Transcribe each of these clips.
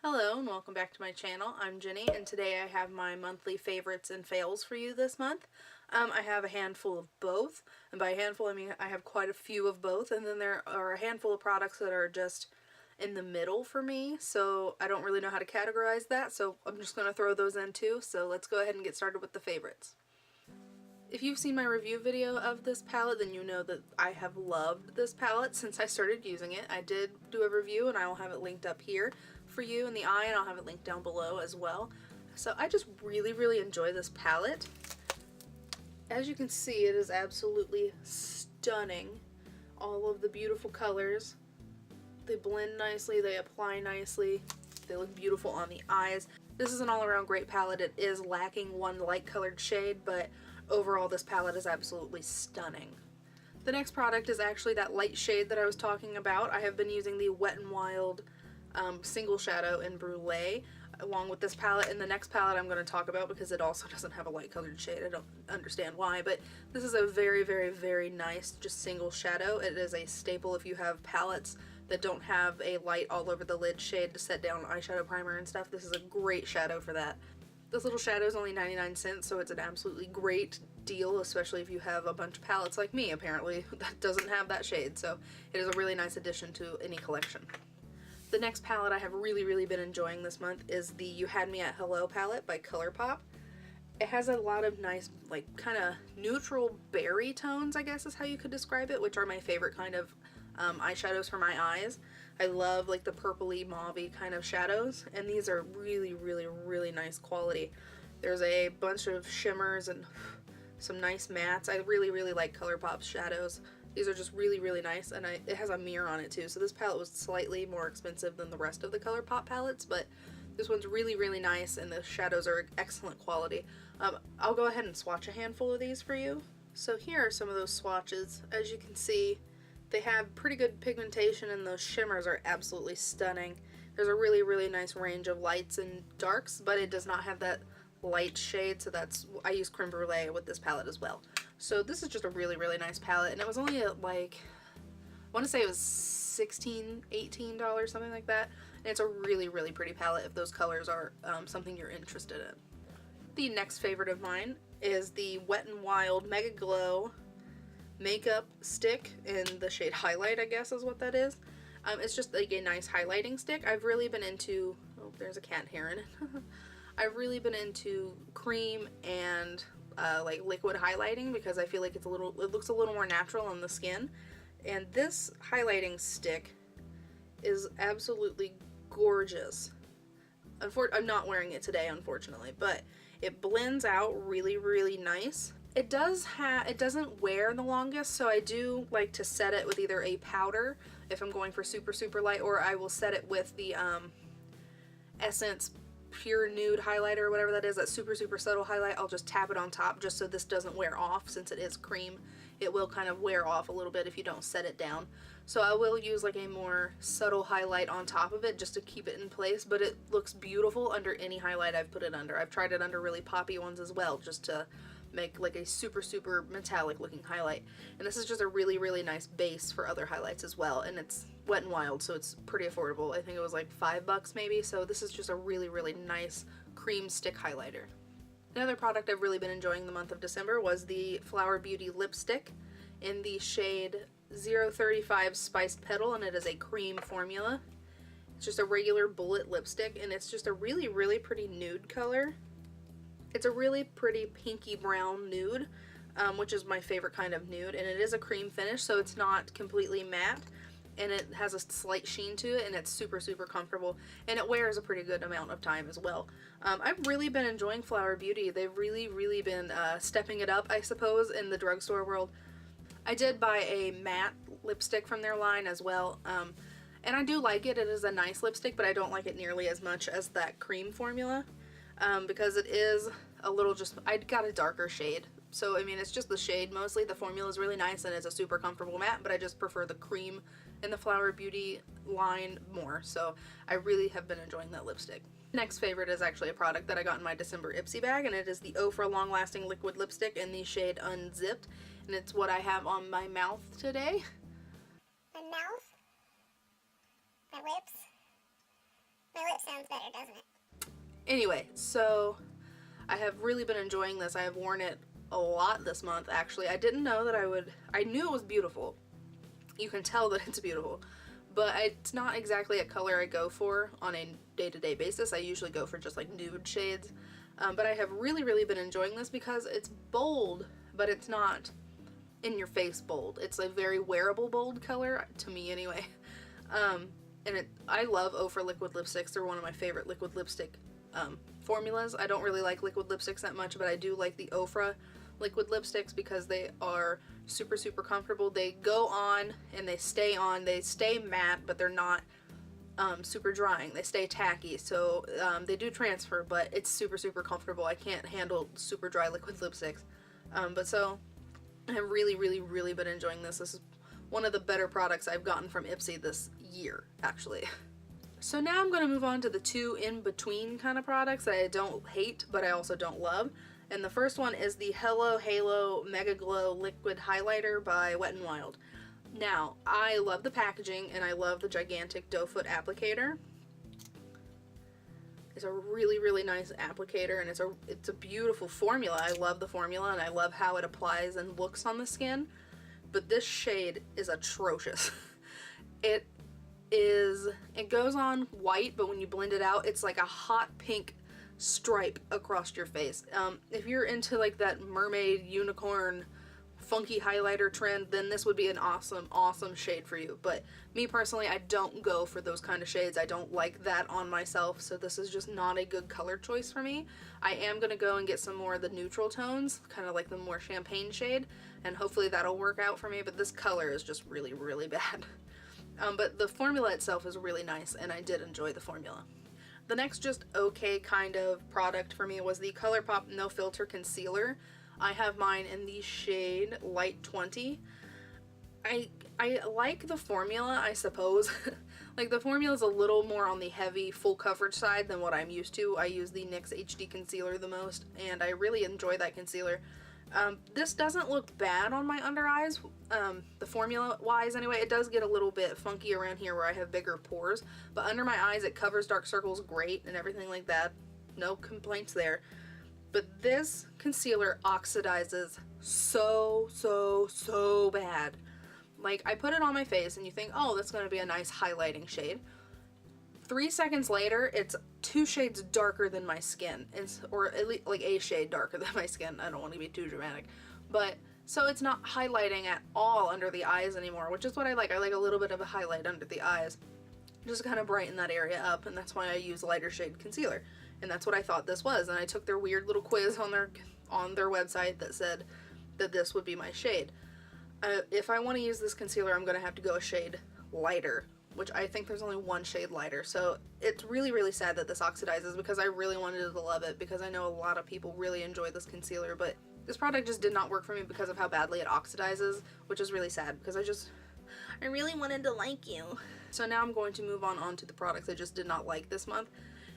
Hello and welcome back to my channel. I'm Jenny and today I have my monthly favorites and fails for you this month. I have a handful of both, and by a handful I mean I have quite a few of both, and then there are a handful of products that are just in the middle for me, so I don't really know how to categorize that, so I'm just going to throw those in too. So let's go ahead and get started with the favorites. If you've seen my review video of this palette, then you know that I have loved this palette since I started using it. I did do a review and I will have it linked up here for you in the eye, and I'll have it linked down below as well. So I just really enjoy this palette. As you can see, it is absolutely stunning. All of the beautiful colors. They blend nicely, they apply nicely, they look beautiful on the eyes. This is an all-around great palette. It is lacking one light colored shade, but overall this palette is absolutely stunning. The next product is actually that light shade that I was talking about. I have been using the Wet n Wild single shadow in Brulee along with this palette, and the next palette I'm going to talk about because it also doesn't have a light colored shade. I don't understand why, but this is a very nice just single shadow. It is a staple if you have palettes that don't have a light all over the lid shade to set down eyeshadow primer and stuff. This is a great shadow for that. This little shadow is only 99 cents, so it's an absolutely great deal, especially if you have a bunch of palettes like me apparently that doesn't have that shade, so it is a really nice addition to any collection. The next palette I have really been enjoying this month is the You Had Me at Hello palette by ColourPop. It has a lot of nice, like, kind of neutral berry tones, I guess is how you could describe it, which are my favorite kind of eyeshadows for my eyes. I love like the purpley mauve-y kind of shadows, and these are really nice quality. There's a bunch of shimmers and some nice mattes. I really like ColourPop's shadows. These are just really nice, and it has a mirror on it too, so this palette was slightly more expensive than the rest of the ColourPop palettes, but this one's really nice, and the shadows are excellent quality. I'll go ahead and swatch a handful of these for you. So here are some of those swatches. As you can see, they have pretty good pigmentation, and those shimmers are absolutely stunning. There's a really nice range of lights and darks, but it does not have that light shade, so I use Creme Brulee with this palette as well. So this is just a really nice palette, and it was only like, I want to say it was $16, $18, something like that, and it's a really pretty palette if those colors are something you're interested in. The next favorite of mine is the Wet n Wild MegaGlo makeup stick in the shade Highlight, I guess is what that is. It's just like a nice highlighting stick. I've really been into, oh, there's a cat hair in it. I've really been into cream and like liquid highlighting because I feel like it looks a little more natural on the skin. And this highlighting stick is absolutely gorgeous. I'm not wearing it today, unfortunately, but it blends out really nice. It doesn't wear the longest, so I do like to set it with either a powder if I'm going for super light, or I will set it with the Essence Pure Nude highlighter or whatever that is, that super subtle highlight. I'll just tap it on top just so this doesn't wear off. Since it is cream, it will kind of wear off a little bit if you don't set it down. So I will use like a more subtle highlight on top of it just to keep it in place, but it looks beautiful under any highlight I've put it under. I've tried it under really poppy ones as well, just to make like a super metallic looking highlight. And this is just a really nice base for other highlights as well, and it's Wet n Wild, so it's pretty affordable. I think it was like $5 maybe, so this is just a really nice cream stick highlighter. Another product I've really been enjoying the month of December was the Flower Beauty lipstick in the shade 035 Spiced Petal, and it is a cream formula. It's just a regular bullet lipstick, and it's just a really pretty nude color. It's a really pretty pinky brown nude, which is my favorite kind of nude, and it is a cream finish, so it's not completely matte, and it has a slight sheen to it, and it's super comfortable, and it wears a pretty good amount of time as well. I've really been enjoying Flower Beauty. They've really been stepping it up, I suppose, in the drugstore world. I did buy a matte lipstick from their line as well, and I do like it. It is a nice lipstick, but I don't like it nearly as much as that cream formula. Because it is a little I got a darker shade. So, I mean, it's just the shade mostly. The formula is really nice and it's a super comfortable matte, but I just prefer the cream in the Flower Beauty line more. So, I really have been enjoying that lipstick. Next favorite is actually a product that I got in my December Ipsy bag, and it is the Ofra Long Lasting Liquid Lipstick in the shade Unzipped. And it's what I have on my mouth today. My mouth? My lips? My lip sounds better, doesn't it? Anyway, so I have really been enjoying this. I have worn it a lot this month, actually. I didn't know that I knew it was beautiful. You can tell that it's beautiful. But it's not exactly a color I go for on a day-to-day basis. I usually go for just like nude shades. But I have really, really been enjoying this because it's bold, but it's not in your face bold. It's a very wearable bold color, to me anyway. I love Ofra liquid lipsticks. They're one of my favorite liquid lipstick formulas. I don't really like liquid lipsticks that much, but I do like the Ofra liquid lipsticks because they are super, super comfortable. They go on and they stay on. They stay matte, but they're not super drying. They stay tacky, so they do transfer, but it's super, super comfortable. I can't handle super dry liquid lipsticks. But so I've really, really, really been enjoying this. This is one of the better products I've gotten from Ipsy this year, actually. So now I'm going to move on to the two in-between kind of products that I don't hate, but I also don't love. And the first one is the Hello Halo MegaGlo Liquid Highlighter by Wet n Wild. Now, I love the packaging and I love the gigantic doe foot applicator. It's a really, really nice applicator, and it's a beautiful formula. I love the formula and I love how it applies and looks on the skin. But this shade is atrocious. It goes on white, but when you blend it out, it's like a hot pink stripe across your face. If you're into like that mermaid unicorn funky highlighter trend, then this would be an awesome, awesome shade for you. But me personally, I don't go for those kind of shades. I don't like that on myself, so this is just not a good color choice for me. I am going to go and get some more of the neutral tones, kind of like the more champagne shade, and hopefully that'll work out for me, but this color is just really, really bad. But the formula itself is really nice, and I did enjoy the formula. The next just okay kind of product for me was the ColourPop No Filter Concealer. I have mine in the shade Light 20. I like the formula, I suppose. Like, the formula is a little more on the heavy full coverage side than what I'm used to. I use the NYX HD concealer the most, and I really enjoy that concealer. This doesn't look bad on my under eyes, the formula wise anyway. It does get a little bit funky around here where I have bigger pores, but under my eyes it covers dark circles great and everything like that. No complaints there. But this concealer oxidizes so, so, so bad. Like, I put it on my face and you think, oh, that's going to be a nice highlighting shade. 3 seconds later, it's 2 shades darker than my skin. Or at least like a shade darker than my skin. I don't want to be too dramatic. But, so it's not highlighting at all under the eyes anymore, which is what I like. I like a little bit of a highlight under the eyes. Just to kind of brighten that area up, and that's why I use lighter shade concealer. And that's what I thought this was, and I took their weird little quiz on their website that said that this would be my shade. If I want to use this concealer, I'm going to have to go a shade lighter, which I think there's only one shade lighter. So it's really, really sad that this oxidizes, because I really wanted to love it, because I know a lot of people really enjoy this concealer, but this product just did not work for me because of how badly it oxidizes, which is really sad, because I really wanted to like you. So now I'm going to move on to the products I just did not like this month.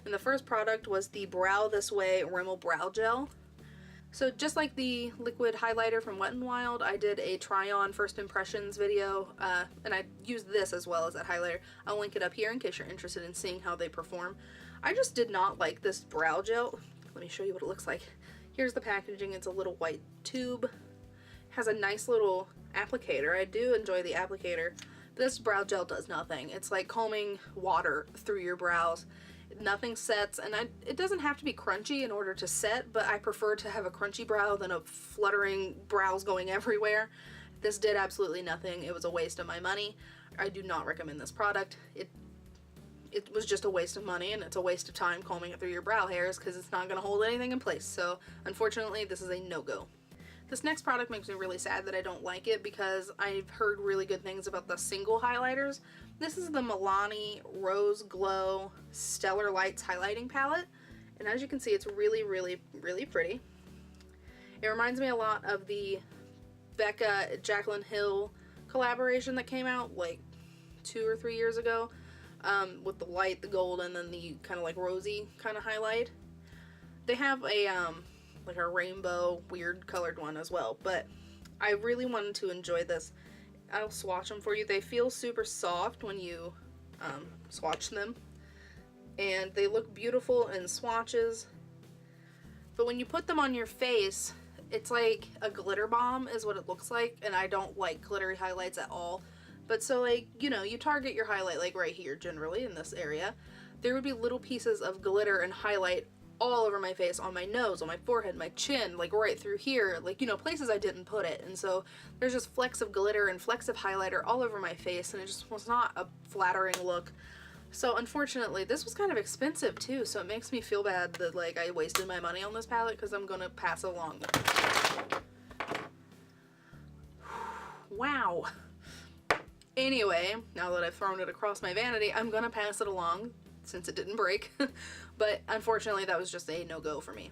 And the first product was the Brow This Way Rimmel Brow Gel. So just like the liquid highlighter from Wet n Wild, I did a try-on first impressions video, and I used this as well as that highlighter. I'll link it up here in case you're interested in seeing how they perform. I just did not like this brow gel. Let me show you what it looks like. Here's the packaging. It's a little white tube. It has a nice little applicator. I do enjoy the applicator. This brow gel does nothing. It's like combing water through your brows. Nothing sets, and it doesn't have to be crunchy in order to set, but I prefer to have a crunchy brow than a fluttering brows going everywhere. This did absolutely nothing. It was a waste of my money. I do not recommend this product. It was just a waste of money, and it's a waste of time combing it through your brow hairs because it's not going to hold anything in place. So unfortunately, this is a no-go. This next product makes me really sad that I don't like it, because I've heard really good things about the single highlighters. This is the Milani Rose Glow Stellar Lights Highlighting Palette, and as you can see, it's really, really, really pretty. It reminds me a lot of the Becca Jaclyn Hill collaboration that came out like 2 or 3 years ago, with the white, the gold, and then the kind of like rosy kind of highlight. They have a like a rainbow weird colored one as well, but I really wanted to enjoy this. I'll swatch them for you. They feel super soft when you swatch them. and they look beautiful in swatches. But when you put them on your face, it's like a glitter bomb is what it looks like, and I don't like glittery highlights at all. But so, like, you know, you target your highlight like right here generally in this area. There would be little pieces of glitter and highlight all over my face, on my nose, on my forehead, my chin, like right through here, like, you know, places I didn't put it. And so there's just flecks of glitter and flecks of highlighter all over my face, and it just was not a flattering look. So unfortunately, this was kind of expensive too, so it makes me feel bad that, like, I wasted my money on this palette, because I'm gonna pass it along. Wow. Anyway, now that I've thrown it across my vanity, I'm gonna pass it along since it didn't break. But unfortunately, that was just a no-go for me.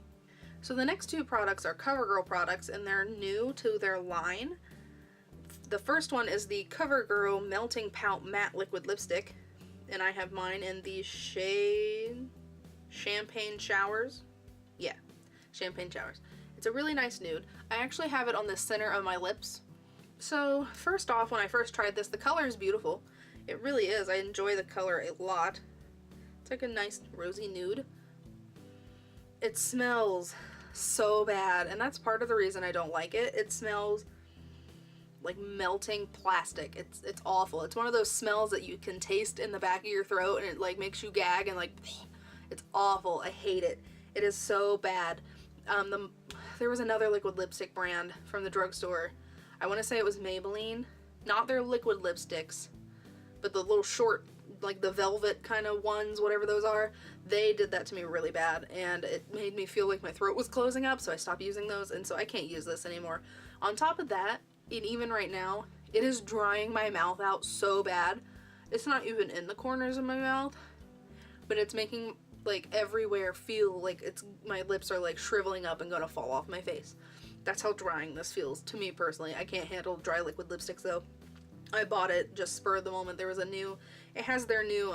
So the next two products are CoverGirl products, and they're new to their line. The first one is the CoverGirl Melting Pout Matte Liquid Lipstick, and I have mine in the shade Champagne Showers. Yeah, Champagne Showers. It's a really nice nude. I actually have it on the center of my lips. So first off, when I first tried this, the color is beautiful. It really is. I enjoy the color a lot. It's like a nice rosy nude. It smells so bad, and that's part of the reason I don't like it. It smells like melting plastic. It's awful. It's one of those smells that you can taste in the back of your throat, and it like makes you gag, and like, it's awful. I hate it. It is so bad. There was another liquid lipstick brand from the drugstore. I want to say it was Maybelline. Not their liquid lipsticks, but the little short, like the velvet kind of ones, whatever those are. They did that to me really bad, and it made me feel like my throat was closing up, so I stopped using those, and so I can't use this anymore. On top of that, and even right now, it is drying my mouth out so bad. It's not even in the corners of my mouth, but it's making like everywhere feel like my lips are like shriveling up and gonna fall off my face. That's how drying this feels to me personally. I can't handle dry liquid lipsticks though. I bought it just spur of the moment. There was it has their new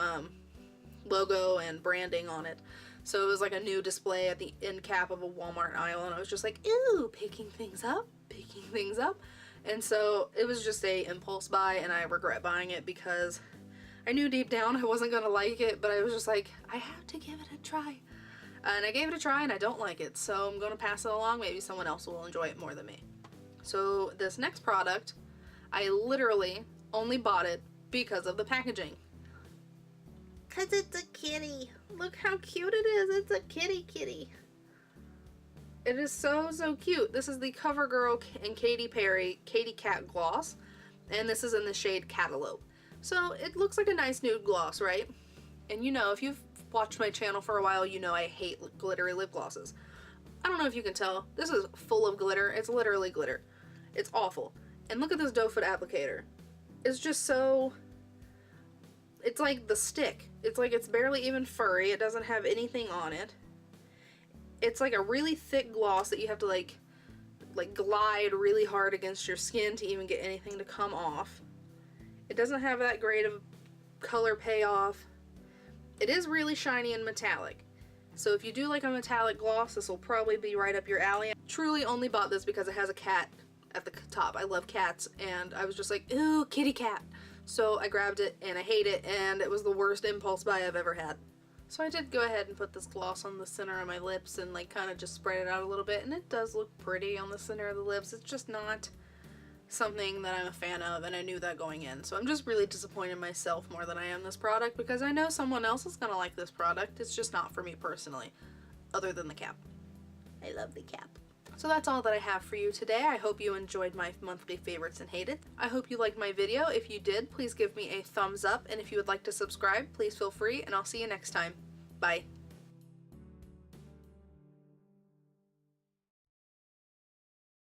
logo and branding on it. So it was like a new display at the end cap of a Walmart aisle, and I was just like, ooh, picking things up. And so it was just a impulse buy, and I regret buying it because I knew deep down I wasn't gonna like it, but I was just like, I have to give it a try. And I gave it a try, and I don't like it, so I'm gonna pass it along. Maybe someone else will enjoy it more than me. So this next product, I literally only bought it because of the packaging. Cause it's a kitty. Look how cute it is. It's a kitty. It is so cute. This is the CoverGirl and Katy Perry Katy Cat Gloss, and this is in the shade Catelope. So it looks like a nice nude gloss, right? And you know, if you've watched my channel for a while, you know I hate glittery lip glosses. I don't know if you can tell. This is full of glitter. It's literally glitter. It's awful. And look at this doe foot applicator. It's just so... It's like the stick. It's like it's barely even furry. It doesn't have anything on it. It's like a really thick gloss that you have to like glide really hard against your skin to even get anything to come off. It doesn't have that great of color payoff. It is really shiny and metallic. So if you do like a metallic gloss, this will probably be right up your alley. I truly only bought this because it has a cat at the top. I love cats, and I was just like, ooh, kitty cat. So I grabbed it, and I hate it, and it was the worst impulse buy I've ever had. So I did go ahead and put this gloss on the center of my lips and like kind of just spread it out a little bit, and it does look pretty on the center of the lips. It's just not something that I'm a fan of, and I knew that going in. So I'm just really disappointed in myself more than I am this product, because I know someone else is gonna like this product. It's just not for me personally, other than the cap. I love the cap. So that's all that I have for you today. I hope you enjoyed my monthly favorites and hated. I hope you liked my video. If you did, please give me a thumbs up, and if you would like to subscribe, please feel free, and I'll see you next time. Bye.